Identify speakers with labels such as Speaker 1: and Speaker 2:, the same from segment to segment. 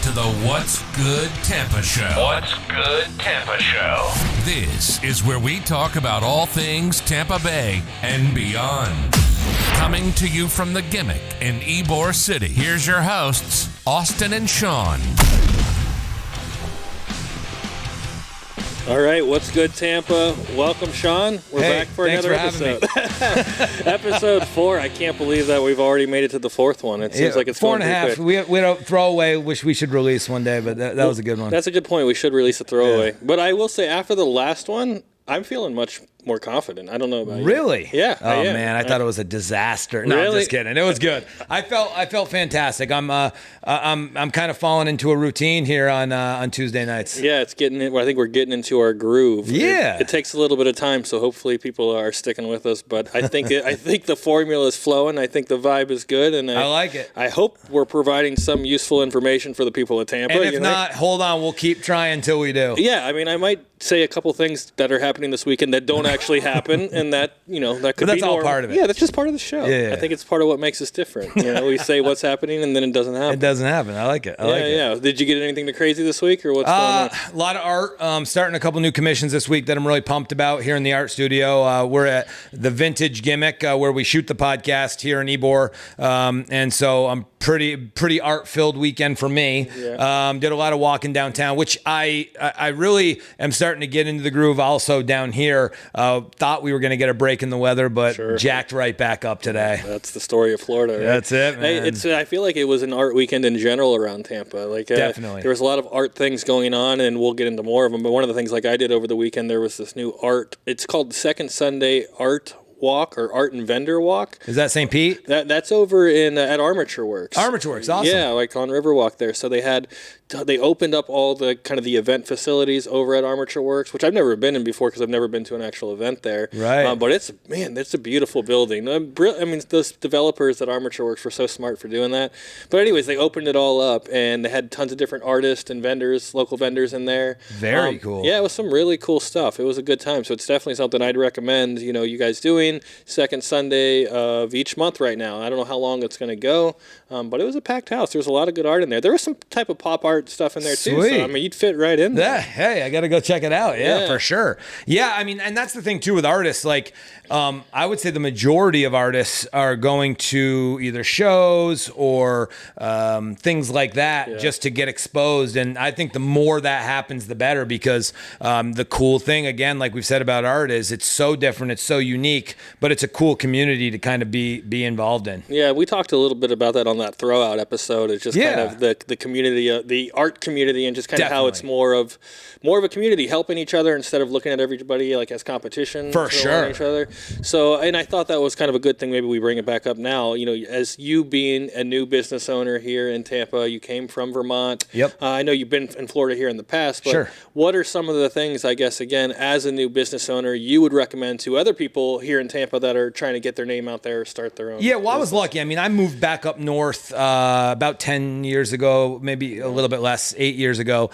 Speaker 1: to the What's Good Tampa Show.
Speaker 2: What's Good Tampa Show.
Speaker 1: This is where we talk about all things Tampa Bay and beyond. Coming to you from the Gimmick in Ybor City, here's your hosts, Austin and Sean.
Speaker 3: All right, what's good, Tampa? Welcome, Sean. We're back for another episode. Episode 4. I can't believe that we've already made it to the 4th one. It seems like it's
Speaker 4: 4.5. We had a throwaway, which we should release one day, but that was a good one.
Speaker 3: That's a good point. We should release a throwaway. Yeah. But I will say, after the last one, I'm feeling much more confident. I don't know about you.
Speaker 4: Really?
Speaker 3: Yeah.
Speaker 4: Oh man, I thought it was a disaster. No,
Speaker 3: really?
Speaker 4: I'm just kidding. It was good. I felt fantastic. I'm kind of falling into a routine here on Tuesday nights.
Speaker 3: Yeah, it's getting. I think we're getting into our groove.
Speaker 4: Yeah.
Speaker 3: It takes a little bit of time, so hopefully people are sticking with us. But I think I think the formula is flowing. I think the vibe is good, and
Speaker 4: I like it.
Speaker 3: I hope we're providing some useful information for the people of Tampa.
Speaker 4: And if not, hold on, we'll keep trying until we do.
Speaker 3: Yeah, I mean, I might say a couple things that are happening this weekend that don't actually happen, and that that could
Speaker 4: but
Speaker 3: be
Speaker 4: that's all
Speaker 3: normal.
Speaker 4: part of it.
Speaker 3: Yeah, that's just part of the show.
Speaker 4: Yeah.
Speaker 3: I think it's part of what makes us different. We say what's happening, and then it doesn't happen.
Speaker 4: It doesn't happen. I like it. I like it.
Speaker 3: Yeah. Did you get anything crazy this week, or what's going on?
Speaker 4: A lot of art. Starting a couple new commissions this week that I'm really pumped about here in the art studio. We're at the Vintage Gimmick where we shoot the podcast here in Ybor, and so I'm pretty art-filled weekend for me.
Speaker 3: Yeah.
Speaker 4: Did a lot of walking downtown, which I really am starting to get into the groove also down here. Thought we were going to get a break in the weather, but jacked right back up today.
Speaker 3: That's the story of Florida, right?
Speaker 4: That's it, man.
Speaker 3: Hey, I feel like it was an art weekend in general around Tampa.
Speaker 4: Definitely.
Speaker 3: There was a lot of art things going on, and we'll get into more of them. But one of the things I did over the weekend, there was this new art. It's called Second Sunday Art Walk or Art and Vendor Walk.
Speaker 4: Is that St. Pete?
Speaker 3: That's over in at Armature Works.
Speaker 4: Armature Works, awesome.
Speaker 3: Yeah, like on Riverwalk there. So they opened up all the kind of the event facilities over at Armature Works, which I've never been in before because I've never been to an actual event there.
Speaker 4: Right.
Speaker 3: But it's a beautiful building. I mean, those developers at Armature Works were so smart for doing that. But anyways, they opened it all up, and they had tons of different artists and vendors, local vendors in there.
Speaker 4: Very cool.
Speaker 3: Yeah, it was some really cool stuff. It was a good time. So it's definitely something I'd recommend, you guys doing second Sunday of each month right now. I don't know how long it's going to go, but it was a packed house. There was a lot of good art in there. There was some type of pop art stuff in there too.
Speaker 4: Sweet.
Speaker 3: So, I mean, you'd fit right in there.
Speaker 4: Yeah, hey, I got to go check it out. Yeah, for sure. Yeah, I mean, and that's the thing too with artists. Like, I would say the majority of artists are going to either shows or things like that just to get exposed. And I think the more that happens, the better, because the cool thing, again, like we've said about art, is it's so different, it's so unique, but it's a cool community to kind of be involved in.
Speaker 3: Yeah, we talked a little bit about that on that throwout episode. It's just kind of the community, the art community, and just kind of how it's more of a community, helping each other instead of looking at everybody like as competition.
Speaker 4: For sure.
Speaker 3: Each other. So, and I thought that was kind of a good thing. Maybe we bring it back up now. As you being a new business owner here in Tampa, you came from Vermont.
Speaker 4: Yep.
Speaker 3: I know you've been in Florida here in the past, but what are some of the things, I guess, again, as a new business owner, you would recommend to other people here in Tampa that are trying to get their name out there or start their own?
Speaker 4: Yeah, well, I was lucky. I mean, I moved back up north about 10 years ago, maybe a little bit less, 8 years ago.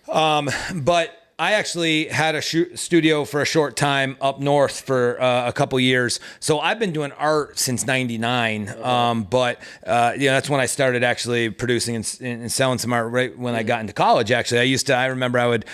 Speaker 4: But I actually had a studio for a short time up north for a couple years. So I've been doing art since 99. But that's when I started actually producing and selling some art right when I got into college. Actually, I remember I would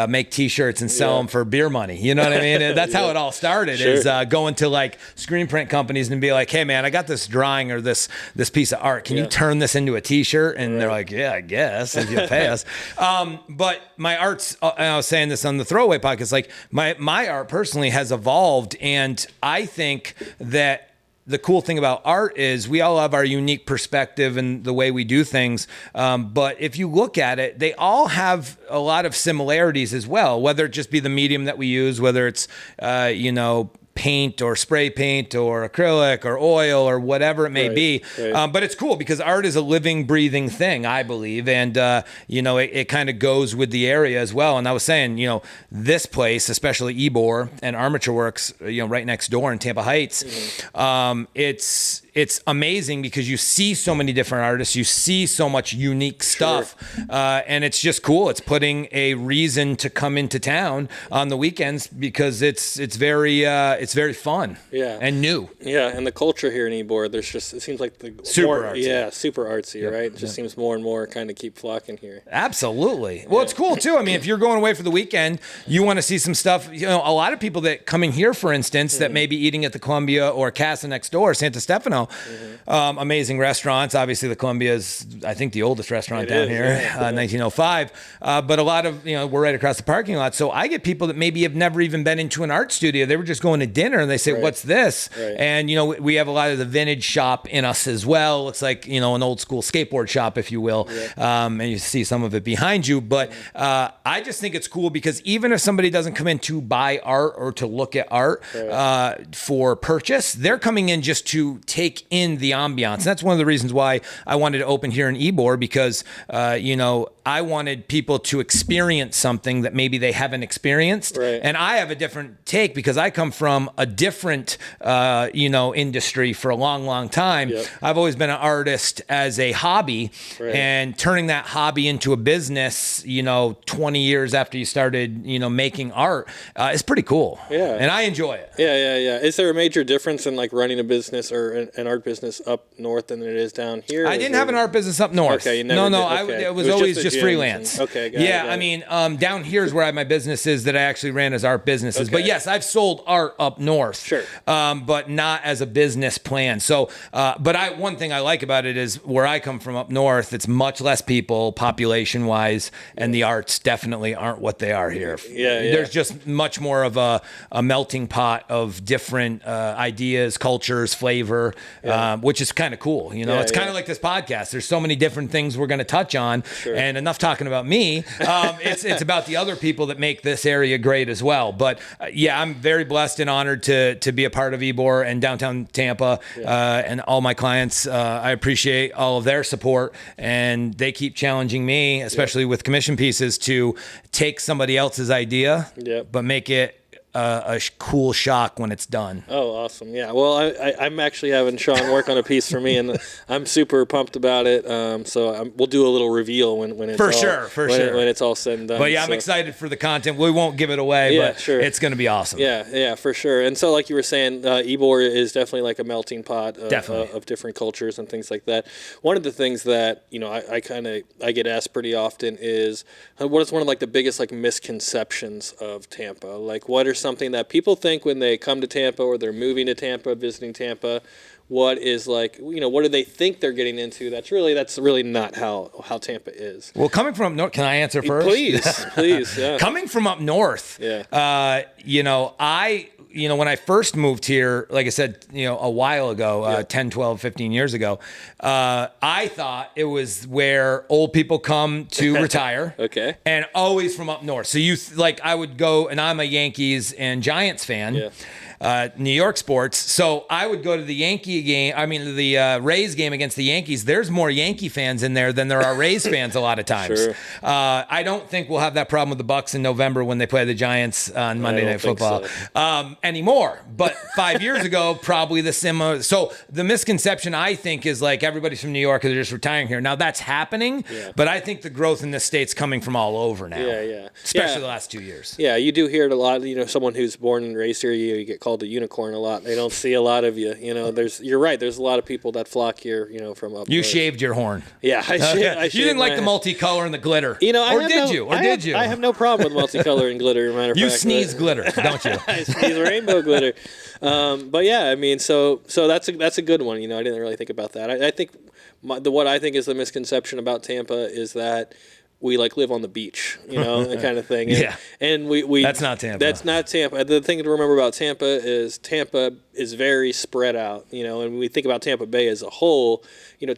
Speaker 4: make t-shirts and sell them for beer money. You know what I mean? And that's how it all started, is going to like screen print companies and be like, hey man, I got this drawing or this piece of art. Can you turn this into a t-shirt? And they're like, yeah, I guess if you pay us. But my art's, I was saying this on the Throwaway podcast, like my art personally has evolved, and I think that the cool thing about art is we all have our unique perspective and the way we do things. But if you look at it, they all have a lot of similarities as well, whether it just be the medium that we use, whether it's, paint or spray paint or acrylic or oil or whatever it may be. Right. But it's cool because art is a living, breathing thing, I believe. And, it kind of goes with the area as well. And I was saying, this place, especially Ybor and Armature Works, right next door in Tampa Heights, it's amazing because you see so many different artists, you see so much unique stuff, and it's just cool. It's putting a reason to come into town on the weekends because it's very fun, and new.
Speaker 3: Yeah, and the culture here in Ybor, it seems like
Speaker 4: super artsy.
Speaker 3: Yeah, super artsy, right? It just seems more and more kind of keep flocking here.
Speaker 4: Absolutely. Well, it's cool too. I mean, if you're going away for the weekend, you want to see some stuff. You know, a lot of people that coming here, for instance, that may be eating at the Columbia or Casa next door, Santa Stefano, amazing restaurants. Obviously, the Columbia is, I think, the oldest restaurant down here, 1905. But a lot of, we're right across the parking lot. So I get people that maybe have never even been into an art studio. They were just going to dinner and they say, what's this? Right. And, we have a lot of the vintage shop in us as well. Looks like, an old school skateboard shop, if you will. And you see some of it behind you. But I just think it's cool because even if somebody doesn't come in to buy art or to look at art for purchase, they're coming in just to take in the ambiance. And that's one of the reasons why I wanted to open here in Ybor because, I wanted people to experience something that maybe they haven't experienced. Right. And I have a different take because I come from a different, industry for a long, long time. Yep. I've always been an artist as a hobby and turning that hobby into a business, 20 years after you started, making art is pretty cool. Yeah. And I enjoy it.
Speaker 3: Yeah. Is there a major difference in like running a business or an art business up north than it is down here?
Speaker 4: I didn't have an art business up north.
Speaker 3: Okay, you never
Speaker 4: did.
Speaker 3: Okay.
Speaker 4: It was always just freelance.
Speaker 3: Okay, got
Speaker 4: it.
Speaker 3: I
Speaker 4: mean, down here is where I have my businesses that I actually ran as art businesses. Okay. But yes, I've sold art up north.
Speaker 3: Sure.
Speaker 4: But not as a business plan. So, but one thing I like about it is where I come from up north, it's much less people population wise, and the arts definitely aren't what they are here.
Speaker 3: Yeah.
Speaker 4: There's just much more of a melting pot of different ideas, cultures, flavor, which is kind of cool. It's kind of like this podcast. There's so many different things we're going to touch on, and enough talking about me. It's about the other people that make this area great as well. But I'm very blessed and honored to be a part of Ybor and downtown Tampa, and all my clients. I appreciate all of their support, and they keep challenging me, especially with commission pieces, to take somebody else's idea, but make it a cool shock when it's done.
Speaker 3: Oh, awesome. Yeah. Well, I'm actually having Sean work on a piece for me, and I'm super pumped about it. So we'll do a little reveal when it's
Speaker 4: for sure
Speaker 3: when it's all said and done.
Speaker 4: But I'm excited for the content. We won't give it away, but it's going to be awesome.
Speaker 3: Yeah, for sure. And so, like you were saying, Ybor is definitely like a melting pot of different cultures and things like that. One of the things that I get asked pretty often is, what is one of like the biggest like misconceptions of Tampa? Like, what are something that people think when they come to Tampa or they're moving to Tampa, visiting Tampa? What is like, what do they think they're getting into? That's really not how Tampa is.
Speaker 4: Well, coming from up north, can I answer first?
Speaker 3: Please, yeah.
Speaker 4: Coming from up north, when I first moved here, like I said, a while ago, 10, 12, 15 years ago, I thought it was where old people come to retire.
Speaker 3: Okay.
Speaker 4: And always from up north. So I would go, and I'm a Yankees and Giants fan. Yeah. New York sports. So I would go to the the Rays game against the Yankees. There's more Yankee fans in there than there are Rays fans a lot of times.
Speaker 3: Sure.
Speaker 4: I don't think we'll have that problem with the Bucks in November when they play the Giants on Monday Night Football anymore. But 5 years ago, probably the similar. So the misconception, I think, is like everybody's from New York and they're just retiring here. Now that's happening, but I think the growth in this state's coming from all over now.
Speaker 3: Yeah.
Speaker 4: Especially the last 2 years.
Speaker 3: Yeah, you do hear it a lot. Someone who's born and raised here, you get called a unicorn a lot. They don't see a lot of you. You're right. There's a lot of people that flock here. From up.
Speaker 4: You
Speaker 3: north.
Speaker 4: Shaved your horn.
Speaker 3: Yeah, I shaved.
Speaker 4: You didn't like the multicolor and the glitter.
Speaker 3: Did you? I have no problem with multicolor and glitter. Matter of fact,
Speaker 4: you sneeze glitter, don't you?
Speaker 3: I sneeze rainbow glitter. But yeah, I mean, so that's a good one. I didn't really think about that. I think what I think is the misconception about Tampa is that we live on the beach, that kind of thing. And we
Speaker 4: that's not Tampa.
Speaker 3: That's not Tampa. The thing to remember about Tampa is very spread out, and when we think about Tampa Bay as a whole,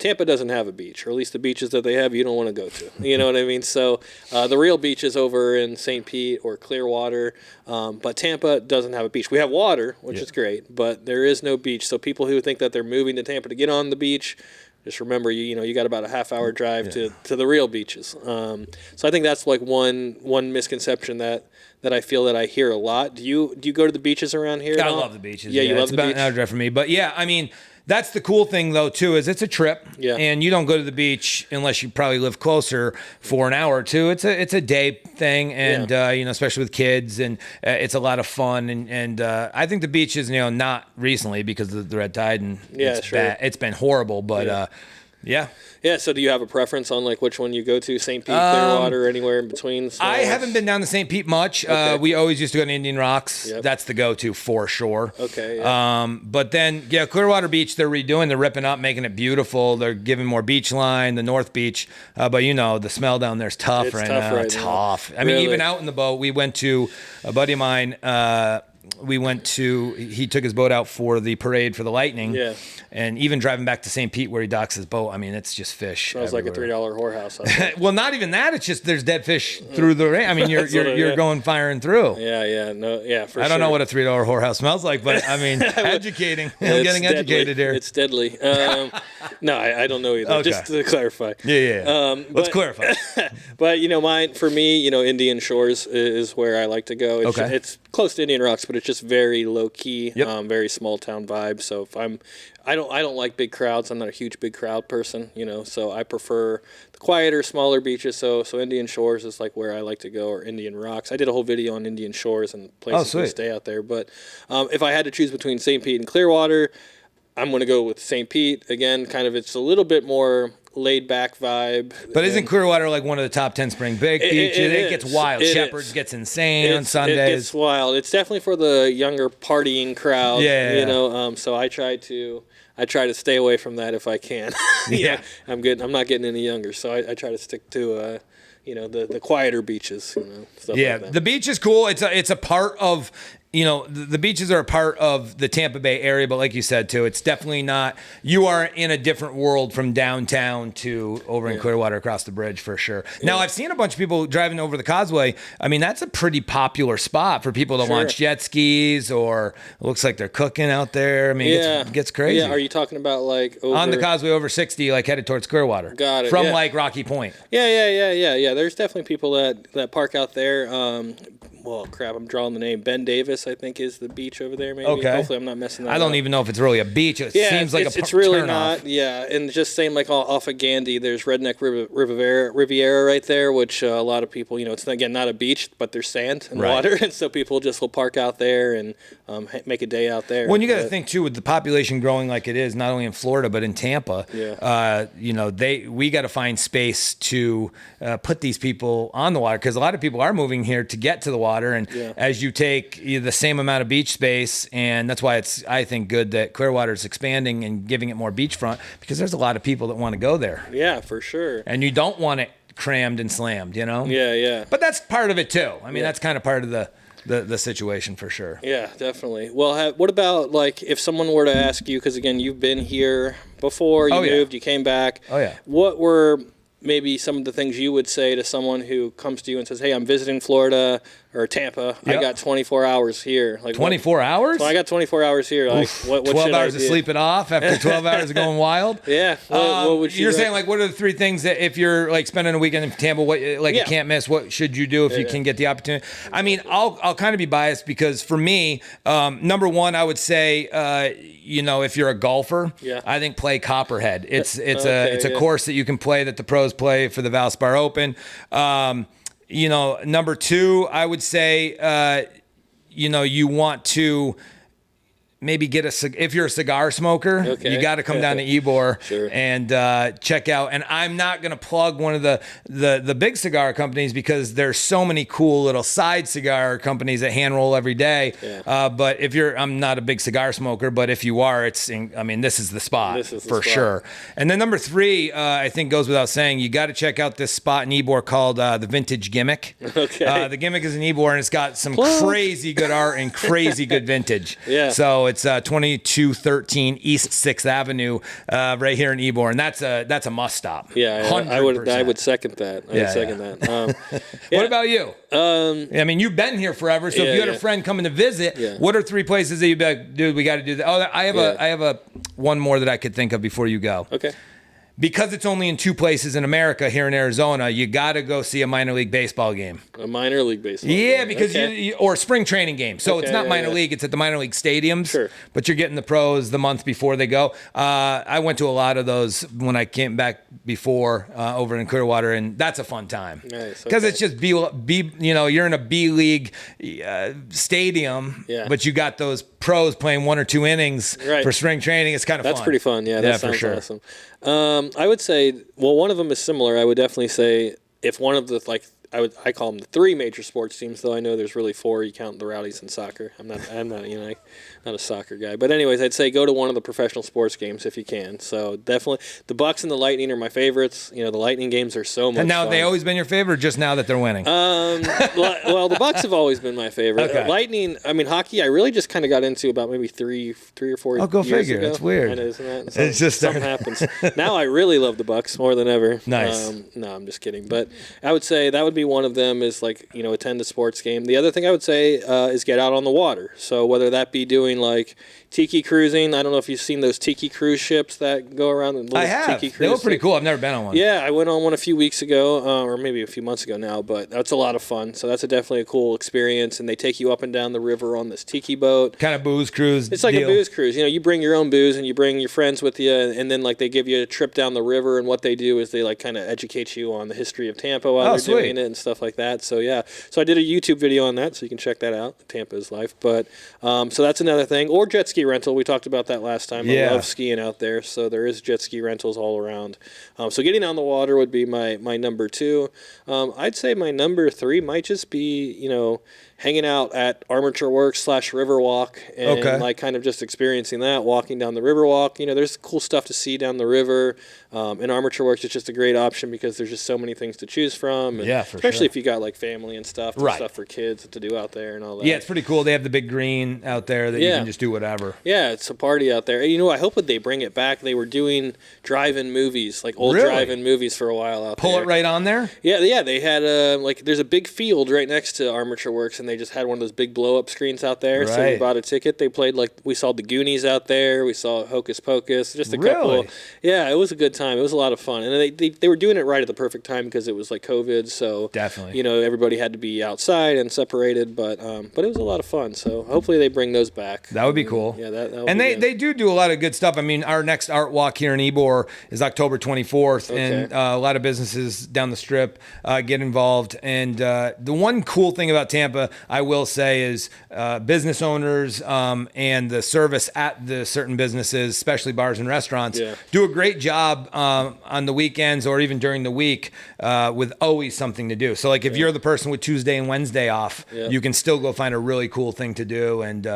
Speaker 3: Tampa doesn't have a beach, or at least the beaches that they have, you don't want to go to. You know what I mean? So the real beach is over in St. Pete or Clearwater, but Tampa doesn't have a beach. We have water, which is great, but there is no beach. So people who think that they're moving to Tampa to get on the beach, just remember, you got about a half-hour drive to the real beaches. So I think that's like one misconception that I feel that I hear a lot. Do you go to the beaches around here?
Speaker 4: I love the beaches.
Speaker 3: Yeah, you love the beach.
Speaker 4: It's about an hour drive for me. But yeah, I mean, That's the cool thing, though, too, is it's a trip.
Speaker 3: Yeah.
Speaker 4: And you don't go to the beach unless you probably live closer for an hour or two. It's a day thing, and especially with kids, and it's a lot of fun. And I think the beach is, not recently because of the red tide, and it's bad. It's been horrible, but yeah.
Speaker 3: Yeah, so do you have a preference on like which one you go to, St. Pete, Clearwater, or anywhere in between?
Speaker 4: I haven't been down to St. Pete much.
Speaker 3: Okay.
Speaker 4: We always used to go to Indian Rocks.
Speaker 3: Yep.
Speaker 4: That's the go-to for sure.
Speaker 3: Okay. Yeah.
Speaker 4: But then, Clearwater Beach, they're redoing, they're ripping up, making it beautiful. They're giving more beach line, the North Beach. But the smell down there is tough right now. Tough. I mean, even out in the boat, we went to a buddy of mine. He took his boat out for the parade for the Lightning. Yeah. And even driving back to St. Pete where he docks his boat, I mean, it's just fish.
Speaker 3: Sounds like a $3 whorehouse.
Speaker 4: Well, not even that. It's just there's dead fish through the rain. I mean, you're going firing through.
Speaker 3: Yeah. No, yeah, for sure.
Speaker 4: I don't know what a $3 whorehouse smells like, but I mean, educating. I'm getting educated here.
Speaker 3: It's deadly. No, I don't know either. Okay. Just to clarify.
Speaker 4: Yeah. Let's clarify.
Speaker 3: But for me, Indian Shores is where I like to go. It's close to Indian Rocks, but it's just very low key, very small town vibe. So if I don't like big crowds. I'm not a huge big crowd person, so I prefer the quieter, smaller beaches. So Indian Shores is like where I like to go, or Indian Rocks. I did a whole video on Indian Shores and places to stay out there. But if I had to choose between St. Pete and Clearwater, I'm going to go with St. Pete. Again, it's a little bit more laid back vibe.
Speaker 4: But isn't Clearwater like one of the top 10 spring break beaches? It gets wild. Shepherd's gets insane on Sundays.
Speaker 3: It gets wild. It's definitely for the younger partying crowd. So I try to stay away from that if I can. I'm not getting any younger, so I try to stick to the quieter beaches. Stuff like that.
Speaker 4: The beach is cool. It's a part of. The beaches are a part of the Tampa Bay area, but like you said, too, it's definitely not. You are in a different world from downtown to over in Clearwater across the bridge for sure. Now, I've seen a bunch of people driving over the causeway. I mean, that's a pretty popular spot for people to launch jet skis, or it looks like they're cooking out there. I mean, it gets crazy.
Speaker 3: Yeah, are you talking about like
Speaker 4: on the causeway over 60, like headed towards Clearwater?
Speaker 3: Got it.
Speaker 4: From like Rocky Point.
Speaker 3: Yeah. There's definitely people that park out there. Well, crap, I'm drawing the name. Ben Davis, I think, is the beach over there, maybe.
Speaker 4: Okay.
Speaker 3: Hopefully I'm not messing that up.
Speaker 4: I don't even know if it's really a beach. It seems like
Speaker 3: it's really
Speaker 4: turnoff.
Speaker 3: not. Yeah, and just saying, like, off of Gandy, there's Redneck Riviera right there, which a lot of people, it's, again, not a beach, but there's sand and water, and so people just will park out there and make a day out there.
Speaker 4: Well, you got to think, too, with the population growing like it is, not only in Florida, but in Tampa, we got to find space to put these people on the water, because a lot of people are moving here to get to the water. And as you take the same amount of beach space, and that's why it's, I think, good that Clearwater is expanding and giving it more beachfront, because there's a lot of people that want to go there.
Speaker 3: Yeah, for sure.
Speaker 4: And you don't want it crammed and slammed,
Speaker 3: Yeah.
Speaker 4: But that's part of it too. I mean, that's kind of part of the situation for sure.
Speaker 3: Yeah, definitely. Well, what about like if someone were to ask you, because again, you've been here before, you moved, you came back.
Speaker 4: Oh yeah.
Speaker 3: What were maybe some of the things you would say to someone who comes to you and says, "Hey, I'm visiting Florida or Tampa. I got 24 hours here." Like
Speaker 4: 24 hours?
Speaker 3: So I got 24 hours here. Like what
Speaker 4: 12 hours of sleeping off after 12 hours of going wild?
Speaker 3: Yeah. What would
Speaker 4: you're saying, like, what are the three things that if you're like spending a weekend in Tampa, you can't miss? What should you do if you can get the opportunity? I mean, I'll kind of be biased because for me, number one, I would say, if you're a golfer, I think play Copperhead. It's a course that you can play that the pros play for the Valspar Open. Number two, I would say, you want to maybe get if you're a cigar smoker, you got to come down to Ybor and check out. And I'm not going to plug one of the big cigar companies because there's so many cool little side cigar companies that hand roll every day. But I'm not a big cigar smoker, but if you are, this is the spot for sure. And then number three, I think goes without saying, you got to check out this spot in Ybor called the Vintage Gimmick. The Gimmick is in Ybor, and it's got some crazy good art and crazy good vintage. So it's 2213 East 6th Avenue right here in Ybor, and that's a must stop.
Speaker 3: I would second that. that.
Speaker 4: What about you? You've been here forever, so if you had a friend coming to visit, what are three places that you'd be like, dude, we got to do that? Oh, I have a one more that I could think of before you go.
Speaker 3: Okay.
Speaker 4: because it's only in 2 places in America here in Arizona, you got to go see a minor league baseball game.
Speaker 3: A minor league baseball
Speaker 4: Yeah,
Speaker 3: game.
Speaker 4: because or spring training game. So it's not minor league, it's at the minor league stadiums.
Speaker 3: Sure.
Speaker 4: But you're getting the pros the month before they go. I went to a lot of those when I came back before over in Clearwater, and that's a fun time.
Speaker 3: Nice.
Speaker 4: Because
Speaker 3: Okay.
Speaker 4: it's just you're in a B league stadium, but you got those pros playing 1 or 2 innings for spring training. It's kind of fun.
Speaker 3: That's pretty fun. Yeah, that sounds
Speaker 4: for sure.
Speaker 3: awesome. I would say, well, one of them is similar. I would definitely say if one of the I call them the 3 major sports teams, though I know there's really 4. You count the Rowdies and soccer. I'm not not a soccer guy. But anyways, I'd say go to one of the professional sports games if you can. So definitely the Bucks and the Lightning are my favorites. The Lightning games are so much
Speaker 4: And now
Speaker 3: fun.
Speaker 4: they always been your favorite, just now that they're winning.
Speaker 3: Well, the Bucks have always been my favorite.
Speaker 4: Okay.
Speaker 3: Lightning, I mean, hockey, I really just kind of got into about maybe three or 4
Speaker 4: Oh, go
Speaker 3: years
Speaker 4: figure.
Speaker 3: ago.
Speaker 4: It's weird.
Speaker 3: I know, isn't that?
Speaker 4: It's just
Speaker 3: something happens. Now I really love the Bucks more than ever.
Speaker 4: Nice.
Speaker 3: No, I'm just kidding. But I would say that would be one of them is attend a sports game. The other thing I would say is get out on the water. So whether that be doing tiki cruising. I don't know if you've seen those tiki cruise ships that go around.
Speaker 4: I have.
Speaker 3: Tiki
Speaker 4: They look pretty cool. I've never been on one.
Speaker 3: Yeah, I went on one a few weeks ago, or maybe a few months ago now, but that's a lot of fun. So that's definitely a cool experience, and they take you up and down the river on this tiki boat.
Speaker 4: Kind of booze cruise.
Speaker 3: It's like
Speaker 4: deal.
Speaker 3: a booze cruise. You bring your own booze, and you bring your friends with you, and then they give you a trip down the river, and what they do is they kind of educate you on the history of Tampa while they're doing it and stuff like that. So yeah, so I did a YouTube video on that, so you can check that out. Tampa's Life, but so that's another thing. Or jet ski rental. We talked about that last time.
Speaker 4: Yeah.
Speaker 3: I love skiing out there, so there is jet ski rentals all around. So getting on the water would be my number 2. I'd say my number 3 might just be hanging out at Armature Works / Riverwalk and kind of just experiencing that, walking down the Riverwalk. There's cool stuff to see down the river. In Armature Works, it's just a great option because there's just so many things to choose from. And especially if you got family and stuff, there's stuff for kids to do out there and all that.
Speaker 4: Yeah, it's pretty cool. They have the big green out there that you can just do whatever.
Speaker 3: Yeah, it's a party out there. I hope that they bring it back. They were doing drive-in movies, old drive-in movies for a while out there.
Speaker 4: Pull it right on there?
Speaker 3: Yeah. They had there's a big field right next to Armature Works, and they just had one of those big blow-up screens out there.
Speaker 4: Right.
Speaker 3: So you bought a ticket. They played we saw the Goonies out there. We saw Hocus Pocus. Just a couple. Yeah, it was a good time. It was a lot of fun, and they were doing it right at the perfect time because it was COVID. So
Speaker 4: definitely,
Speaker 3: everybody had to be outside and separated, but it was a lot of fun. So hopefully they bring those back.
Speaker 4: That would be cool.
Speaker 3: Yeah, that would
Speaker 4: and
Speaker 3: be
Speaker 4: they do a lot of good stuff. I mean, our next art walk here in Ybor is October 24th, and a lot of businesses down the strip get involved. And the one cool thing about Tampa, I will say, is business owners and the service at the certain businesses, especially bars and restaurants, do a great job on the weekends or even during the week with always something to do. So if you're the person with Tuesday and Wednesday off, you can still go find a really cool thing to do and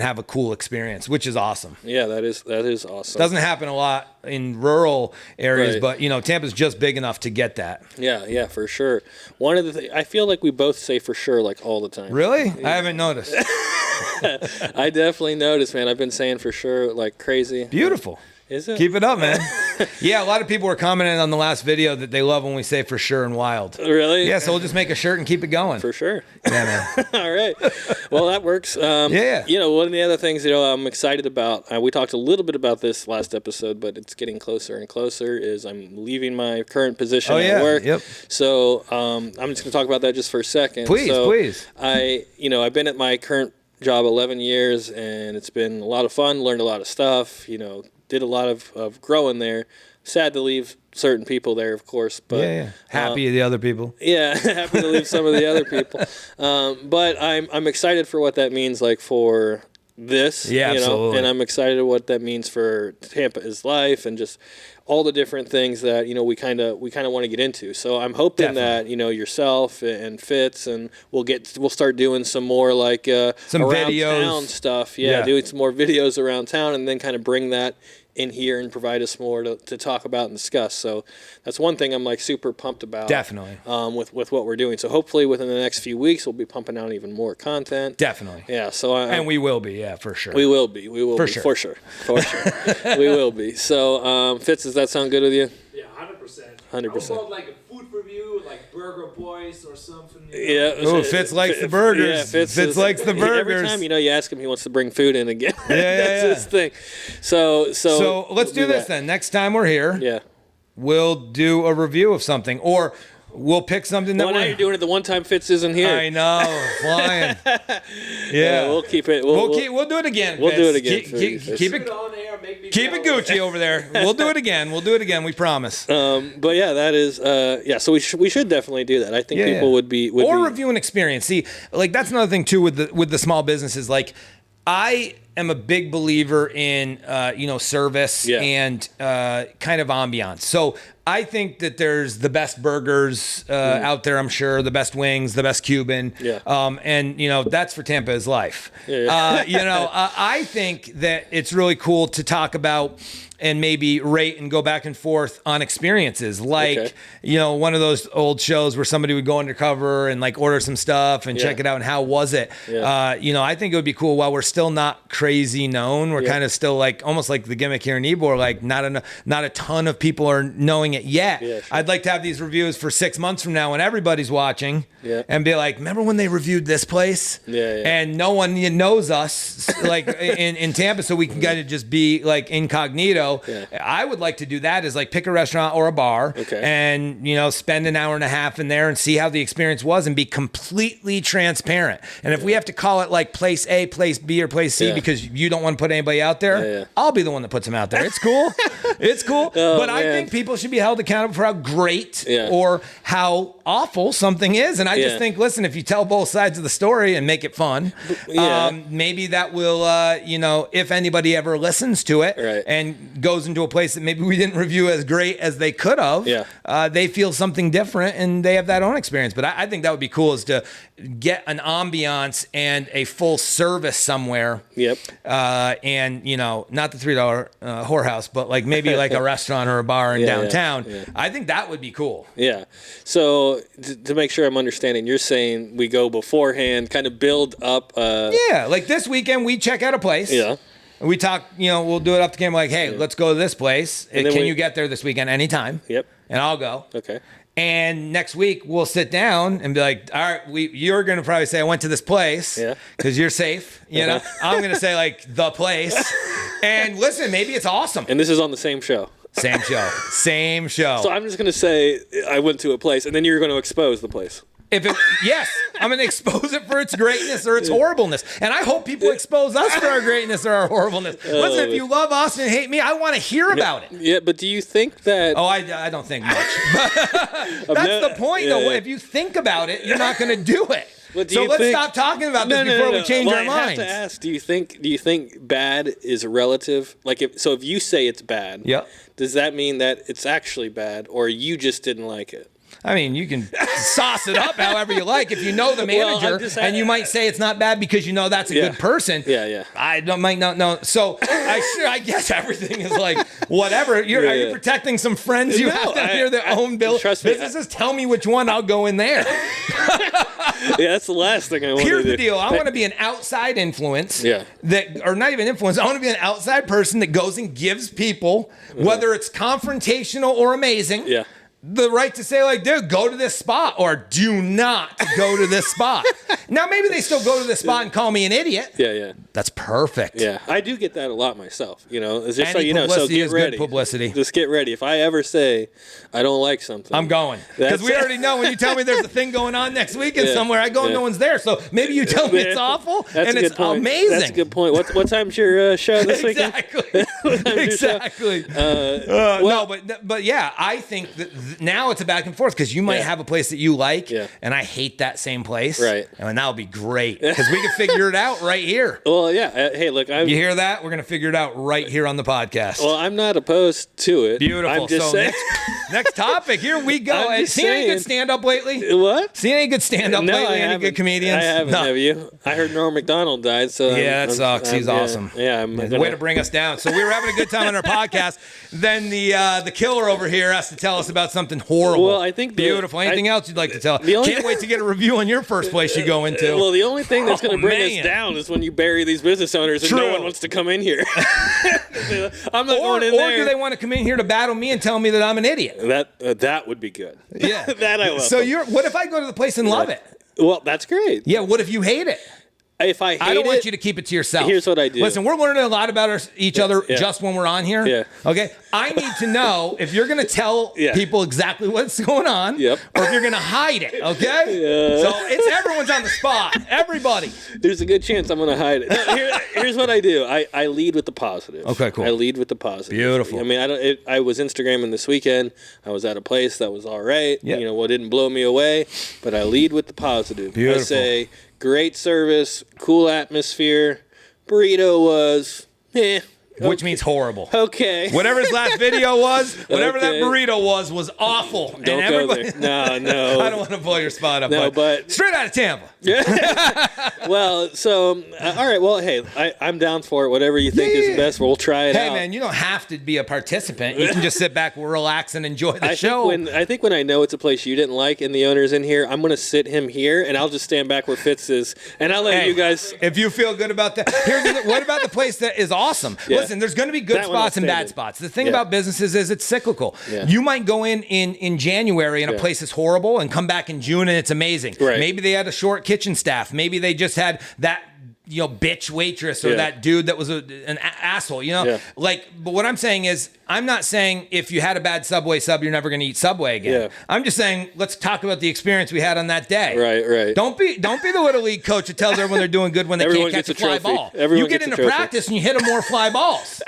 Speaker 4: have a cool experience, which is awesome.
Speaker 3: Yeah, that is awesome.
Speaker 4: Doesn't happen a lot in rural areas, but Tampa's just big enough to get that.
Speaker 3: Yeah, for sure. One of the things I feel like we both say for sure all the time.
Speaker 4: Really? Yeah. I haven't noticed.
Speaker 3: I definitely noticed, man. I've been saying for sure like crazy.
Speaker 4: Beautiful.
Speaker 3: Is it?
Speaker 4: Keep it up, man. Yeah, a lot of people were commenting on the last video that they love when we say for sure and wild.
Speaker 3: Really?
Speaker 4: Yeah, so we'll just make a shirt and keep it going.
Speaker 3: For sure.
Speaker 4: Yeah, man.
Speaker 3: All right. Well, that works.
Speaker 4: Yeah.
Speaker 3: One of the other things I'm excited about, we talked a little bit about this last episode, but it's getting closer and closer, is I'm leaving my current position at work.
Speaker 4: Yep.
Speaker 3: So I'm just going to talk about that just for a second.
Speaker 4: Please.
Speaker 3: I've been at my current job 11 years, and it's been a lot of fun, learned a lot of stuff, did a lot of growing there. Sad to leave certain people there, of course, but
Speaker 4: happy the other people.
Speaker 3: Yeah, happy to leave some of the other people. But I'm excited for what that means for this.
Speaker 4: Yeah, absolutely.
Speaker 3: And I'm excited what that means for Tampa's life and just all the different things that we kind of want to get into. So I'm hoping that yourself and Fitz and we'll start doing some more some around
Speaker 4: videos.
Speaker 3: Town stuff. Doing some more videos around town and then kind of bring that in here and provide us more to talk about and discuss. So that's one thing I'm super pumped about.
Speaker 4: Definitely.
Speaker 3: With what we're doing. So hopefully within the next few weeks we'll be pumping out even more content.
Speaker 4: Definitely.
Speaker 3: Yeah. So
Speaker 4: and we will be. Yeah, for sure.
Speaker 3: We will be. For sure. We will be. So Fitz, does that sound good with you?
Speaker 5: Yeah, 100%.
Speaker 3: 100%.
Speaker 5: How about a food review, Burger Boys or something?
Speaker 3: Yeah.
Speaker 4: Oh, Fitz likes the burgers.
Speaker 3: Yeah,
Speaker 4: Fitz likes the burgers.
Speaker 3: Every time you ask him, he wants to bring food in again.
Speaker 4: Yeah,
Speaker 3: That's his thing. So
Speaker 4: let's do this then. Next time we're here.
Speaker 3: Yeah.
Speaker 4: we'll do a review of something, or we'll pick something that
Speaker 3: Well, now you're doing it. The one time Fitz isn't here.
Speaker 4: I know, flying.
Speaker 3: Yeah, we'll keep it.
Speaker 4: We'll do it again.
Speaker 3: We'll
Speaker 4: Fitz.
Speaker 3: do it again.
Speaker 4: Keep it
Speaker 5: on air, make me
Speaker 4: Keep it Gucci over there. We'll do it again. We promise.
Speaker 3: But yeah, that is so we should definitely do that. I think people would be
Speaker 4: review an experience. See, like that's another thing too with the small businesses. Like I am a big believer in service and kind of ambiance. So I think that there's the best burgers out there, I'm sure, the best wings, the best Cuban.
Speaker 3: Yeah.
Speaker 4: And that's for Tampa is life.
Speaker 3: Yeah.
Speaker 4: I think that it's really cool to talk about and maybe rate and go back and forth on experiences. Like, one of those old shows where somebody would go undercover and like order some stuff and check it out and how was it?
Speaker 3: Yeah.
Speaker 4: I think it would be cool while we're still not crazy known. We're kind of still like almost like the gimmick here in Ybor, like not a ton of people are knowing it yet.
Speaker 3: Yeah, sure.
Speaker 4: I'd like to have these reviews for 6 months from now when everybody's watching and be like, remember when they reviewed this place? And no one knows us like in Tampa, so we can kind of just be like incognito. I would like to do that is like pick a restaurant or a bar and, spend an hour and a half in there and see how the experience was and be completely transparent. And if we have to call it like place A, place B, or place C because you don't want to put anybody out there, I'll be the one that puts them out there. It's cool. It's cool. But I think people should be held accountable for how great or how awful something is. And I just think, listen, if you tell both sides of the story and make it fun, maybe that will, if anybody ever listens to it and goes into a place that maybe we didn't review as great as they could have, they feel something different and they have that own experience. But I think that would be cool is to get an ambiance and a full service somewhere. And, not the $3 whorehouse, but like maybe like a restaurant or a bar in downtown. I think that would be cool.
Speaker 3: So to make sure I'm understanding, you're saying we go beforehand, kind of build up.
Speaker 4: Like this weekend we check out a place. We talk, we'll do it up the camera like, hey, let's go to this place. Can you get there this weekend anytime? And I'll go.
Speaker 3: Okay.
Speaker 4: And next week we'll sit down and be like, all right, you're going to probably say I went to this place because you're safe. I'm going to say like the place. And listen, maybe it's awesome.
Speaker 3: And this is on the same show.
Speaker 4: Same show.
Speaker 3: So I'm just going to say I went to a place and then you're going to expose the place.
Speaker 4: Yes, I'm going to expose it for its greatness or its horribleness. And I hope people expose us for our greatness or our horribleness. Listen, if you love us and hate me, I want to hear about it.
Speaker 3: Yeah, but do you think that...
Speaker 4: Oh, I don't think much. That's the point, though. If you think about it, you're not going to do it. So let's stop talking about this before we change our minds.
Speaker 3: I have to ask, do you think bad is relative? Like, if you say it's bad, does that mean that it's actually bad or you just didn't like it?
Speaker 4: I mean, you can sauce it up however you like. If you know the manager, and you might say it's not bad because you know that's a good person. I might not know. So I guess everything is like whatever. Are you protecting some friends you have down here that own businesses? Tell me which one. I'll go in there.
Speaker 3: That's the last thing I want to do.
Speaker 4: Here's the deal. I want to be an outside influence. Or not even influence. I want to be an outside person that goes and gives people, whether it's confrontational or amazing, the right to say, like, dude, go to this spot or do not go to this spot. Now, maybe they still go to this spot and call me an idiot. That's perfect.
Speaker 3: I do get that a lot myself. It's just
Speaker 4: so
Speaker 3: you know, so get ready.
Speaker 4: Good publicity.
Speaker 3: Just get ready. If I ever say I don't like something,
Speaker 4: I'm going. Because we already know when you tell me there's a thing going on next weekend somewhere, I go and no one's there. So maybe you tell me it's awful and it's amazing.
Speaker 3: That's a good point. What time's your show this weekend?
Speaker 4: Exactly. No, but yeah, I think that now it's a back and forth because you might have a place that you like and I hate that same place. And that would be great because we can figure it out right here.
Speaker 3: Well, hey, look,
Speaker 4: you hear that? We're going to figure it out right here on the podcast.
Speaker 3: Well, I'm not opposed to it.
Speaker 4: Beautiful.
Speaker 3: I'm just saying.
Speaker 4: Next topic. Here we go. Seen any good stand-up lately?
Speaker 3: What?
Speaker 4: Seen any good stand-up lately? Any good comedians?
Speaker 3: I haven't. Have you? I heard Norm Macdonald died. So
Speaker 4: that sucks. He's awesome.
Speaker 3: Way
Speaker 4: to bring us down. So we were having a good time on our podcast. Then the killer over here has to tell us about something horrible.
Speaker 3: Well, I think
Speaker 4: beautiful. Anything else you'd like to tell? Can't wait to get a review on your first place you go into.
Speaker 3: Well, the only thing that's going to bring us down is when you bury these business owners and no one wants to come in here. I'm not going in there.
Speaker 4: Or do they want to come in here to battle me and tell me that I'm an idiot?
Speaker 3: That would be good.
Speaker 4: Yeah,
Speaker 3: that I will.
Speaker 4: So what if I go to the place and love it?
Speaker 3: Well, that's great.
Speaker 4: Yeah. What if you hate it?
Speaker 3: if I hate
Speaker 4: I don't want
Speaker 3: it,
Speaker 4: you to keep it to yourself.
Speaker 3: Here's what I do.
Speaker 4: Listen, we're learning a lot about each other
Speaker 3: Yeah.
Speaker 4: just when we're on here.
Speaker 3: Yeah.
Speaker 4: Okay. I need to know if you're going to tell
Speaker 3: Yeah.
Speaker 4: people exactly what's going on,
Speaker 3: Yep.
Speaker 4: or if you're going to hide it. Okay. So it's everyone's on the spot. Everybody.
Speaker 3: There's a good chance I'm going to hide it. No, here's what I do. I lead with the positive.
Speaker 4: Okay, cool.
Speaker 3: I lead with the positive.
Speaker 4: Beautiful.
Speaker 3: I mean, I was Instagramming this weekend. I was at a place that was all right.
Speaker 4: Yep.
Speaker 3: You know, what didn't blow me away, but I lead with the positive.
Speaker 4: Beautiful.
Speaker 3: I say, great service, cool atmosphere. Burrito was,
Speaker 4: Which means horrible.
Speaker 3: okay.
Speaker 4: Whatever his last video was, whatever that
Speaker 3: Okay.
Speaker 4: burrito was awful.
Speaker 3: Don't
Speaker 4: and
Speaker 3: go there. No.
Speaker 4: I don't want to blow your spot up.
Speaker 3: No, but-
Speaker 4: straight out of Tampa.
Speaker 3: Well, so, all right. Well, hey, I'm down for it. Whatever you think is best, we'll try it
Speaker 4: Hey
Speaker 3: out.
Speaker 4: man, you don't have to be a participant. You can just sit back, relax, and enjoy the
Speaker 3: I
Speaker 4: show.
Speaker 3: think when I know it's a place you didn't like and the owner's in here, I'm going to sit him here and I'll just stand back where Fitz is. And I'll let
Speaker 4: Hey,
Speaker 3: you guys.
Speaker 4: if you feel good about that, what about the place that is awesome?
Speaker 3: Yeah.
Speaker 4: Listen, there's going to be good
Speaker 3: That one I'll
Speaker 4: spots and
Speaker 3: stand
Speaker 4: bad
Speaker 3: in.
Speaker 4: spots. The thing
Speaker 3: Yeah.
Speaker 4: about businesses is it's cyclical.
Speaker 3: Yeah.
Speaker 4: You might go in January and a
Speaker 3: Yeah.
Speaker 4: place is horrible and come back in June and it's amazing.
Speaker 3: Right.
Speaker 4: Maybe they had a short kitchen staff. Maybe they just had that bitch waitress or
Speaker 3: Yeah.
Speaker 4: that dude that was an asshole,
Speaker 3: Yeah.
Speaker 4: but what I'm saying is, I'm not saying if you had a bad Subway sub, you're never going to eat Subway again.
Speaker 3: Yeah.
Speaker 4: I'm just saying, let's talk about the experience we had on that day.
Speaker 3: Right.
Speaker 4: Don't be the Little League coach that tells everyone they're doing good when they
Speaker 3: Everyone
Speaker 4: can't catch
Speaker 3: gets
Speaker 4: a
Speaker 3: a
Speaker 4: fly
Speaker 3: trophy.
Speaker 4: ball.
Speaker 3: Everyone
Speaker 4: You get
Speaker 3: gets a
Speaker 4: into
Speaker 3: trophy.
Speaker 4: practice and you hit them more fly balls.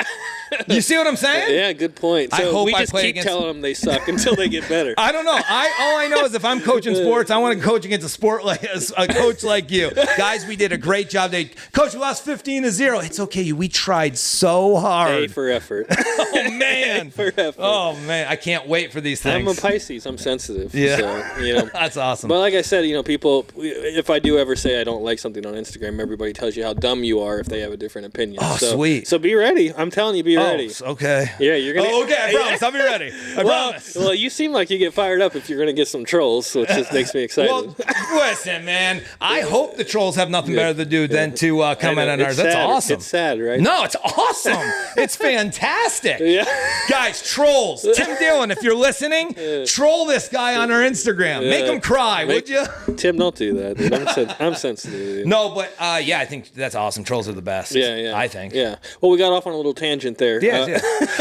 Speaker 4: You see what I'm saying?
Speaker 3: Yeah, good point.
Speaker 4: I
Speaker 3: So
Speaker 4: hope
Speaker 3: we
Speaker 4: I
Speaker 3: just
Speaker 4: play
Speaker 3: keep
Speaker 4: against-
Speaker 3: telling them they suck until they get better.
Speaker 4: I don't know. All I know is if I'm coaching sports, I want to coach against a coach like you. Guys, we did a great job. Coach, we lost 15-0. It's okay. We tried so hard.
Speaker 3: A for effort.
Speaker 4: Oh man.
Speaker 3: For effort.
Speaker 4: Oh man. I can't wait for these things.
Speaker 3: I'm a Pisces. I'm sensitive.
Speaker 4: Yeah.
Speaker 3: So,
Speaker 4: That's awesome.
Speaker 3: But like I said, people, if I do ever say I don't like something on Instagram, everybody tells you how dumb you are if they have a different opinion.
Speaker 4: Oh,
Speaker 3: so,
Speaker 4: sweet.
Speaker 3: So be ready. I'm telling you, be ready.
Speaker 4: Okay.
Speaker 3: Yeah, you're going to.
Speaker 4: Oh, okay. I promise. I'll be ready. I promise.
Speaker 3: Well, you seem like you get fired up if you're going to get some trolls, which just makes me excited.
Speaker 4: Well, listen, man. I hope the trolls have nothing better to do than to
Speaker 3: I
Speaker 4: comment
Speaker 3: know,
Speaker 4: on
Speaker 3: it's
Speaker 4: ours. That's
Speaker 3: sad.
Speaker 4: awesome.
Speaker 3: It's sad, right?
Speaker 4: No, it's awesome. It's fantastic.
Speaker 3: Yeah.
Speaker 4: Guys, trolls. Tim Dillon, if you're listening, troll this guy on our Instagram. Make him cry, would you?
Speaker 3: Tim, don't do that. Dude. I'm sensitive. Dude.
Speaker 4: No, but I think that's awesome. Trolls are the best.
Speaker 3: Yeah.
Speaker 4: I think.
Speaker 3: Yeah. Well, we got off on a little tangent there.
Speaker 4: Yeah.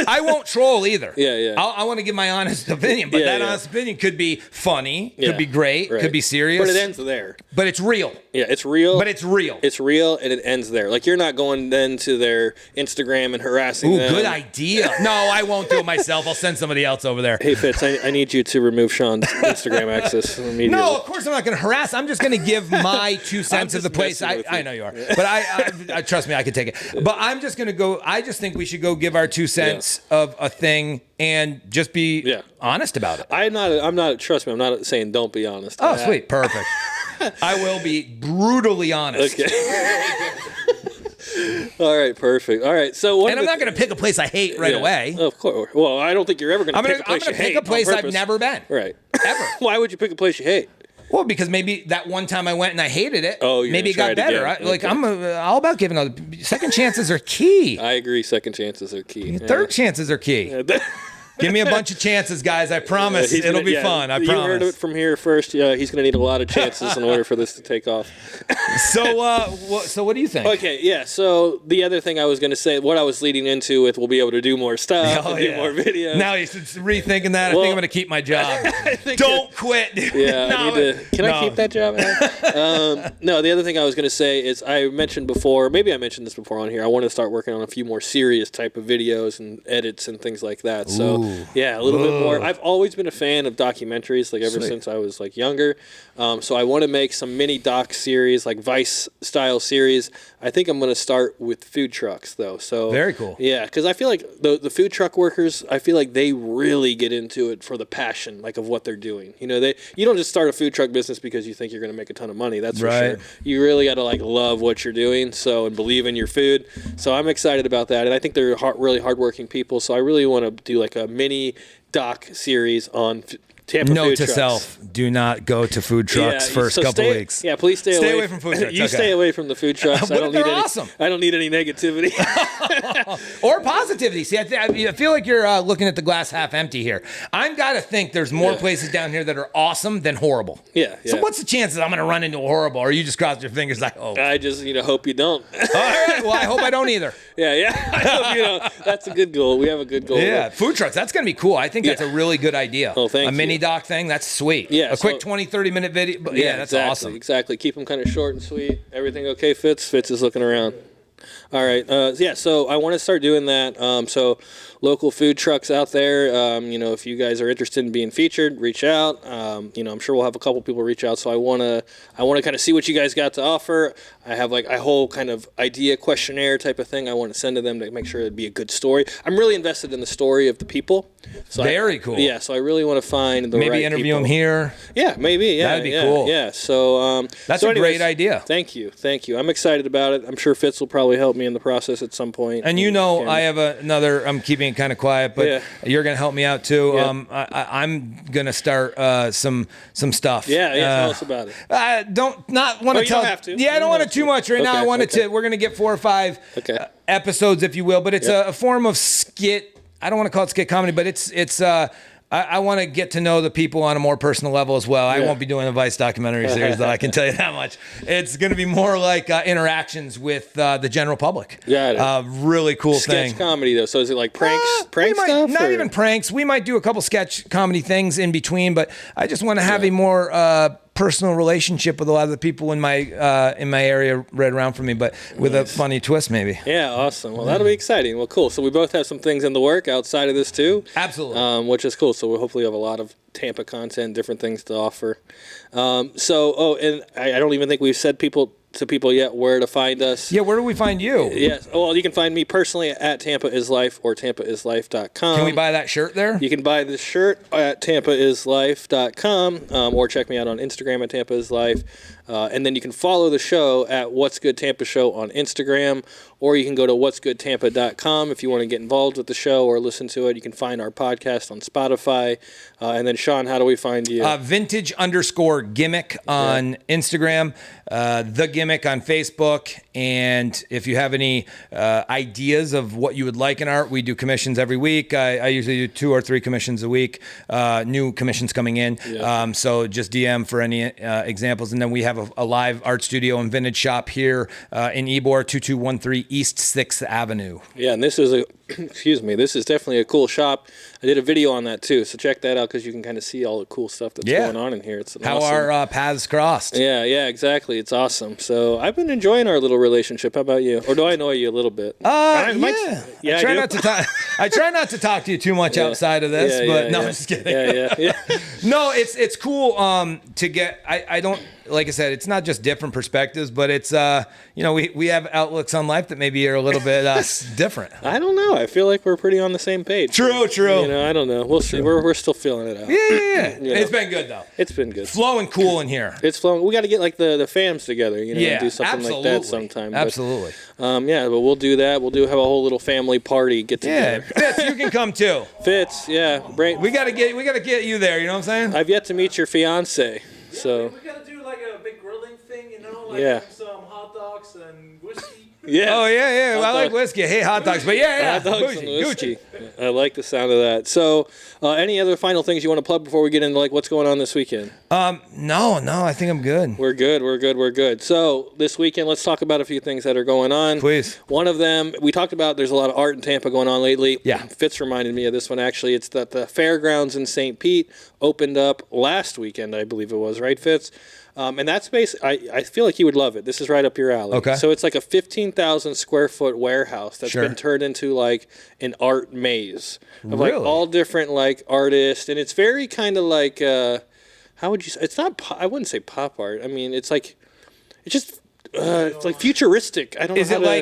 Speaker 4: I won't troll either.
Speaker 3: Yeah.
Speaker 4: I want to give my honest opinion, but that
Speaker 3: Yeah.
Speaker 4: honest opinion could be funny,
Speaker 3: Yeah.
Speaker 4: could be great,
Speaker 3: Right.
Speaker 4: could be serious.
Speaker 3: But it ends there.
Speaker 4: But it's real.
Speaker 3: Yeah, it's real.
Speaker 4: But it's real.
Speaker 3: It's real, and it ends there. Like, you're not going then to their Instagram and harassing
Speaker 4: Ooh,
Speaker 3: them.
Speaker 4: good idea. No, I won't do it myself. I'll send somebody else over there.
Speaker 3: Hey, Fitz, I need you to remove Sean's Instagram access immediately.
Speaker 4: No, of course I'm not going to harass. I'm just going to give my 2 cents of
Speaker 3: just
Speaker 4: the place.
Speaker 3: messing with you.
Speaker 4: I know you are, but I trust me, I can take it. But I'm just going to go. I just think we should go give our 2 cents of a thing and just be honest about it.
Speaker 3: I'm not. Trust me, I'm not saying don't be honest.
Speaker 4: Oh, sweet, perfect. I will be brutally honest.
Speaker 3: Okay. All right, perfect. All right, so what?
Speaker 4: And I'm not going to pick a place I hate right away.
Speaker 3: Of course. Well, I don't think you're ever going to pick a place you hate.
Speaker 4: pick a place
Speaker 3: on
Speaker 4: I've
Speaker 3: purpose.
Speaker 4: never been.
Speaker 3: Right.
Speaker 4: Ever.
Speaker 3: Why would you pick a place you hate?
Speaker 4: Well, because maybe that one time I went and I hated it.
Speaker 3: Oh, you're
Speaker 4: maybe it
Speaker 3: gonna
Speaker 4: got
Speaker 3: try it
Speaker 4: better.
Speaker 3: again. Okay.
Speaker 4: I'm all about giving second chances are key.
Speaker 3: I agree. Second chances are key.
Speaker 4: Third chances are key. Give me a bunch of chances, guys. I promise it'll be fun. I promise.
Speaker 3: You heard it from here first. Yeah, he's going to need a lot of chances in order for this to take off.
Speaker 4: So what do you think?
Speaker 3: Okay, yeah. So the other thing I was going to say, what I was leading into with, we'll be able to do more stuff, and do more videos.
Speaker 4: Now you're rethinking that. I
Speaker 3: Well,
Speaker 4: think I'm going to keep my job.
Speaker 3: think
Speaker 4: Don't quit.
Speaker 3: Yeah,
Speaker 4: No,
Speaker 3: I need to. Can I keep that job? No, the other thing I was going to say is I mentioned before, maybe I mentioned this before on here. I want to start working on a few more serious type of videos and edits and things like that. So yeah, a little bit more. I've always been a fan of documentaries, like ever since I was like younger. So I want to make some mini doc series, like Vice style series. I think I'm going to start with food trucks though. So
Speaker 4: Very cool.
Speaker 3: Yeah, because I feel like the food truck workers, I feel like they really get into it for the passion, like of what they're doing. You know, you don't just start a food truck business because you think you're going to make a ton of money. That's for sure. You really got to like love what you're doing, and believe in your food. So I'm excited about that, and I think they're really hardworking people. So I really want to do like a mini doc series on Tampa
Speaker 4: Note
Speaker 3: food
Speaker 4: to
Speaker 3: trucks.
Speaker 4: self: do not go to food trucks first
Speaker 3: so
Speaker 4: couple
Speaker 3: stay,
Speaker 4: weeks.
Speaker 3: Yeah, please stay
Speaker 4: away from food trucks.
Speaker 3: You
Speaker 4: Okay.
Speaker 3: stay away from the food trucks.
Speaker 4: What if they're awesome?
Speaker 3: I don't need any negativity.
Speaker 4: Or positivity. See, I feel like you're looking at the glass half empty here. I've got to think there's more places down here that are awesome than horrible.
Speaker 3: Yeah.
Speaker 4: So what's the chances I'm going to run into a horrible, or you just cross your fingers like, oh.
Speaker 3: I just hope you don't.
Speaker 4: All right. Well, I hope I don't either.
Speaker 3: Yeah. I hope that's a good goal. We have a good goal.
Speaker 4: Yeah, food trucks. That's going to be cool. I think that's a really good idea.
Speaker 3: Oh, thank
Speaker 4: a
Speaker 3: you.
Speaker 4: mini doc thing. That's sweet.
Speaker 3: Yeah,
Speaker 4: a quick
Speaker 3: so-
Speaker 4: 20, 30-minute video. But that's
Speaker 3: exactly,
Speaker 4: awesome.
Speaker 3: Exactly. Keep them kind of short and sweet. Everything okay, Fitz? Fitz is looking around. All right. So I want to start doing that. So local food trucks out there, if you guys are interested in being featured, reach out. I'm sure we'll have a couple people reach out. So I want to kind of see what you guys got to offer. I have like a whole kind of idea questionnaire type of thing I want to send to them to make sure it'd be a good story. I'm really invested in the story of the people. So
Speaker 4: Very cool.
Speaker 3: Yeah. So I really want to find the
Speaker 4: Maybe
Speaker 3: right
Speaker 4: interview
Speaker 3: people.
Speaker 4: them here.
Speaker 3: Yeah, maybe. Yeah,
Speaker 4: That'd be cool.
Speaker 3: Yeah. So
Speaker 4: That's
Speaker 3: so
Speaker 4: a
Speaker 3: anyways,
Speaker 4: great idea.
Speaker 3: Thank you. I'm excited about it. I'm sure Fitz will probably help me in the process at some point.
Speaker 4: And I have another. I'm keeping it kind of quiet, but you're going to help me out too.
Speaker 3: Yeah.
Speaker 4: I'm going to start some stuff.
Speaker 3: Yeah. Tell us about it.
Speaker 4: I don't want to
Speaker 3: you
Speaker 4: tell.
Speaker 3: don't have to.
Speaker 4: Yeah, I don't want to too much right now.
Speaker 3: Okay,
Speaker 4: I wanted
Speaker 3: okay.
Speaker 4: to. We're going to get 4 or 5 episodes, if you will, but it's a form of skit. I don't want to call it skit comedy, but it's. I want to get to know the people on a more personal level as well. I won't be doing a Vice documentary series, though. I can tell you that much. It's going to be more like interactions with the general public.
Speaker 3: Yeah.
Speaker 4: Really cool
Speaker 3: Sketch
Speaker 4: thing.
Speaker 3: comedy though. So is it like prank stuff?
Speaker 4: Not
Speaker 3: or?
Speaker 4: even pranks. We might do a couple sketch comedy things in between, but I just want to have a more personal relationship with a lot of the people in my area right around from me, but with a funny twist maybe.
Speaker 3: Yeah, awesome. Well, that'll be exciting. Well, cool. So we both have some things in the work outside of this too.
Speaker 4: Absolutely.
Speaker 3: Which is cool. So we'll hopefully have a lot of Tampa content, different things to offer. And I don't even think we've said to people yet where to find us.
Speaker 4: Yeah, where do we find you?
Speaker 3: Yes. Well, you can find me personally at Tampa Is Life or TampaIsLife.com.
Speaker 4: Can we buy that shirt there?
Speaker 3: You can buy this shirt at TampaIsLife.com or check me out on Instagram at Tampa Is Life. And then you can follow the show at What's Good Tampa Show on Instagram, or you can go to what'sgoodtampa.com if you want to get involved with the show or listen to it. You can find our podcast on Spotify. And then, Sean, how do we find you?
Speaker 4: Vintage_gimmick on Instagram, The Gimmick on Facebook. And if you have any ideas of what you would like in art, we do commissions every week. I usually do 2 or 3 commissions a week, new commissions coming in.
Speaker 3: Yeah.
Speaker 4: So just DM for any examples. And then we have a live art studio and vintage shop here in Ybor, 2213 East 6th Avenue.
Speaker 3: Yeah, and this is this is definitely a cool shop. I did a video on that too, so check that out because you can kind of see all the cool stuff that's going on in here. It's
Speaker 4: how
Speaker 3: awesome.
Speaker 4: our paths crossed.
Speaker 3: Yeah, exactly. It's awesome. So I've been enjoying our little relationship. How about you? Or do I annoy you a little bit?
Speaker 4: I try
Speaker 3: I
Speaker 4: not to talk. I try not to talk to you too much outside of this, but I'm just kidding.
Speaker 3: Yeah.
Speaker 4: No, it's cool to get. I don't, like I said, it's not just different perspectives, but it's we have outlooks on life that maybe are a little bit different.
Speaker 3: I don't know. I feel like we're pretty on the same page.
Speaker 4: True.
Speaker 3: I don't know. We'll see. We're still feeling it out.
Speaker 4: Yeah.
Speaker 3: You know.
Speaker 4: It's been good though.
Speaker 3: It's been good.
Speaker 4: Flowing cool in here.
Speaker 3: It's flowing. We got to get like the fams together, and do something
Speaker 4: absolutely.
Speaker 3: like that sometime.
Speaker 4: Absolutely.
Speaker 3: But we'll do that. We'll have a whole little family party get together.
Speaker 4: Yeah, Fitz, you can come too.
Speaker 3: Fitz, yeah.
Speaker 4: We gotta get you there. You know what I'm saying?
Speaker 3: I've yet to meet your fiance, so.
Speaker 5: We gotta do like a big grilling thing,
Speaker 3: Yeah.
Speaker 5: some hot dogs and whiskey.
Speaker 3: Yeah.
Speaker 4: Oh yeah. I like whiskey. I hate hot dogs, but yeah.
Speaker 3: Hot dogs and
Speaker 4: Gucci.
Speaker 3: whiskey. I like the sound of that. So, any other final things you want to plug before we get into like what's going on this weekend?
Speaker 4: No, I think I'm good.
Speaker 3: We're good. So this weekend, let's talk about a few things that are going on.
Speaker 4: Please.
Speaker 3: One of them, we talked about, there's a lot of art in Tampa going on lately.
Speaker 4: Yeah.
Speaker 3: Fitz reminded me of this one, actually. It's that the Fairgrounds in St. Pete opened up last weekend, I believe it was, right, Fitz? And that space, I feel like you would love it. This is right up your alley.
Speaker 4: Okay.
Speaker 3: So it's like a 15,000 square foot warehouse that's
Speaker 4: Sure.
Speaker 3: been turned into like an art maze of
Speaker 4: Really?
Speaker 3: like all different like artists. And it's very kind of like, how would you say? It's not, I wouldn't say pop art. I mean, it's like, it's just, it's like futuristic. I don't know.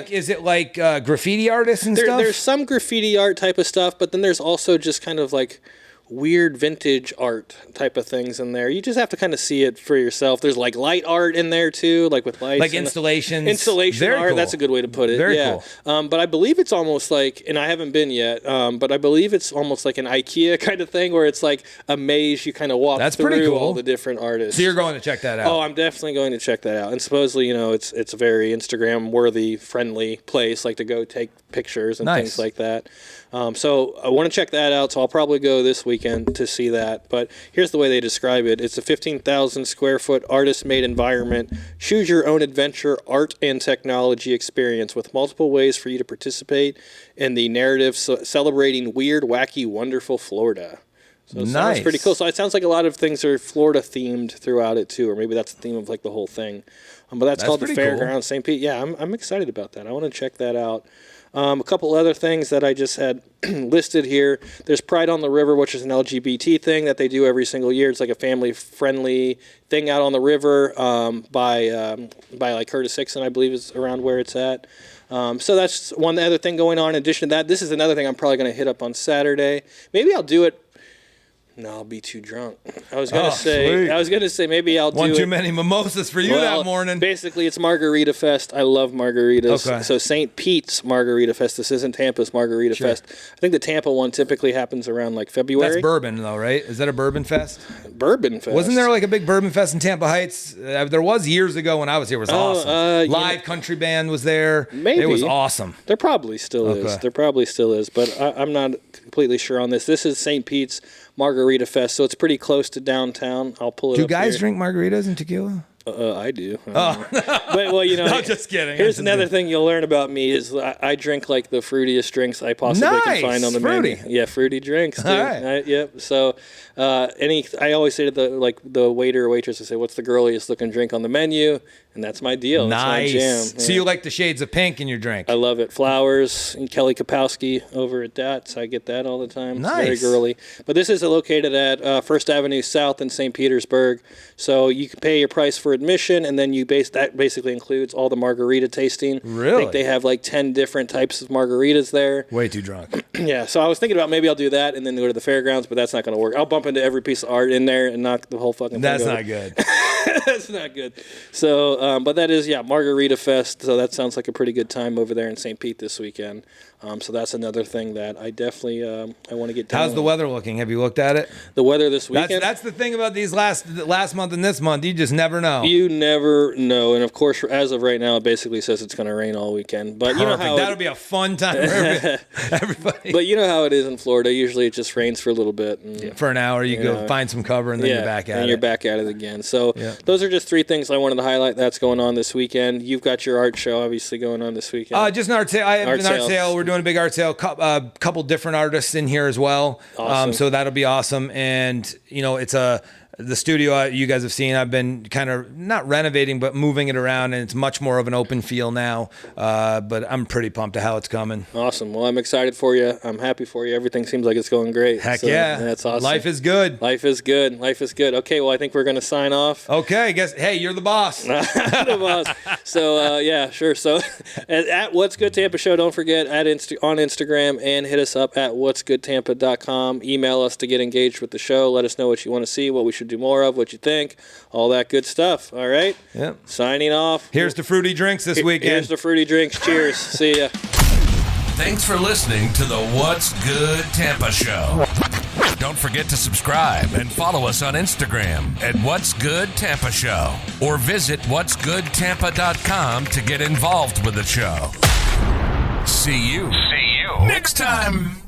Speaker 4: Is it like graffiti artists and stuff?
Speaker 3: There's some graffiti art type of stuff, but then there's also just kind of like weird vintage art type of things in there. You just have to kind of see it for yourself. There's like light art in there too, like with lights.
Speaker 4: Like installations.
Speaker 3: Installation
Speaker 4: Very
Speaker 3: art,
Speaker 4: cool.
Speaker 3: that's a good way to put it.
Speaker 4: Very
Speaker 3: yeah.
Speaker 4: cool.
Speaker 3: But I believe it's almost like, and I haven't been yet, but I believe it's almost like an IKEA kind of thing where it's like a maze you kind of walk
Speaker 4: That's
Speaker 3: through
Speaker 4: pretty cool.
Speaker 3: all the different artists.
Speaker 4: So you're going to check that out.
Speaker 3: Oh, I'm definitely going to check that out. And supposedly, it's a very Instagram-worthy, friendly place, like to go take pictures and things like that. So I want to check that out, so I'll probably go this weekend to see that. But here's the way they describe it. It's a 15,000 square foot artist-made environment. Choose your own adventure, art, and technology experience with multiple ways for you to participate in the narrative celebrating weird, wacky, wonderful Florida. So it sounds pretty cool. So it sounds like a lot of things are Florida themed throughout it too, or maybe that's the theme of like the whole thing. But that's called the Fairgrounds, St. Pete. Yeah, I'm excited about that. I want to check that out. A couple other things that I just had listed here. There's Pride on the River, which is an LGBT thing that they do every single year. It's like a family-friendly thing out on the river by like Curtis Hickson, I believe is around where it's at. So that's one other thing going on. In addition to that, this is another thing I'm probably going to hit up on Saturday. Maybe I'll do it. No, I'll be too drunk. I was gonna say maybe I'll do
Speaker 4: one too many mimosas for you that morning.
Speaker 3: Basically, it's Margarita Fest. I love margaritas.
Speaker 4: Okay.
Speaker 3: So St. Pete's Margarita Fest. This isn't Tampa's Margarita Fest. I think the Tampa one typically happens around like February.
Speaker 4: That's bourbon though, right? Is that a bourbon fest?
Speaker 3: Bourbon Fest.
Speaker 4: Wasn't there like a big bourbon fest in Tampa Heights? There was years ago when I was here. It was awesome. Live country band was there.
Speaker 3: Maybe.
Speaker 4: It was awesome.
Speaker 3: There probably still is. There probably still is, but I'm not completely sure on this. This is St. Pete's Margarita Fest, so it's pretty close to downtown. I'll pull it up.
Speaker 4: Do guys
Speaker 3: here.
Speaker 4: drink margaritas and tequila?
Speaker 3: I do. But well,
Speaker 4: No, just kidding.
Speaker 3: Here's another thing you'll learn about me is I drink like the fruitiest drinks I possibly can find on the menu. Yeah, fruity drinks. Dude.
Speaker 4: All right.
Speaker 3: Yep. So I always say to the waiter or waitress, I say, "What's the girliest looking drink on the menu?" And that's my deal.
Speaker 4: Nice.
Speaker 3: That's my jam.
Speaker 4: So you like the shades of pink in your drink?
Speaker 3: I love it. Flowers and Kelly Kapowski over at that. So I get that all the time.
Speaker 4: Nice.
Speaker 3: It's very girly. But this is located at First Avenue South in St. Petersburg. So you can pay your price for admission, and then that basically includes all the margarita tasting.
Speaker 4: Really?
Speaker 3: I think they have like 10 different types of margaritas there.
Speaker 4: Way too drunk.
Speaker 3: Yeah. So I was thinking about maybe I'll do that and then go to the Fairgrounds, but that's not going to work. I'll bump into every piece of art in there and knock the whole fucking
Speaker 4: That's
Speaker 3: thing over.
Speaker 4: not good.
Speaker 3: That's not good. So, but that is, Margarita Fest. So that sounds like a pretty good time over there in St. Pete this weekend. So that's another thing that I definitely I want to get down.
Speaker 4: How's the weather looking? Have you looked at it?
Speaker 3: The weather this weekend?
Speaker 4: That's the thing about these last month and this month. You just never know.
Speaker 3: You never know. And of course, as of right now, it basically says it's going to rain all weekend. But you know how
Speaker 4: that'll be a fun time for everybody.
Speaker 3: But you know how it is in Florida. Usually it just rains for a little bit. And,
Speaker 4: for an hour, you go find some cover, and then you're back at it.
Speaker 3: And you're back at it again. So those are just three things I wanted to highlight that's going on this weekend. You've got your art show, obviously, going on this weekend.
Speaker 4: Just an art sale. I have an art sale. We're doing a big art sale. Couple different artists in here as well.
Speaker 3: Awesome.
Speaker 4: So that'll be awesome. And, it's the studio you guys have seen, I've been kind of not renovating, but moving it around, and it's much more of an open feel now. But I'm pretty pumped to how it's coming.
Speaker 3: Awesome. Well, I'm excited for you. I'm happy for you. Everything seems like it's going great.
Speaker 4: Heck yeah.
Speaker 3: That's awesome.
Speaker 4: Life is good.
Speaker 3: Life is good. Life is good. Okay, well, I think we're going to sign off.
Speaker 4: Okay, hey, you're the boss.
Speaker 3: The boss. So, yeah, sure. So, at What's Good Tampa Show, don't forget, on Instagram, and hit us up at what'sgoodtampa.com. Email us to get engaged with the show. Let us know what you want to see, what we should do more of, what you think, all that good stuff. All right?
Speaker 4: Yep.
Speaker 3: Signing off.
Speaker 4: Here's the fruity drinks this weekend.
Speaker 3: Here's the fruity drinks. Cheers. See ya.
Speaker 1: Thanks for listening to the What's Good Tampa Show. Don't forget to subscribe and follow us on Instagram at What's Good Tampa Show, or visit what'sgoodtampa.com to get involved with the show. See you next time.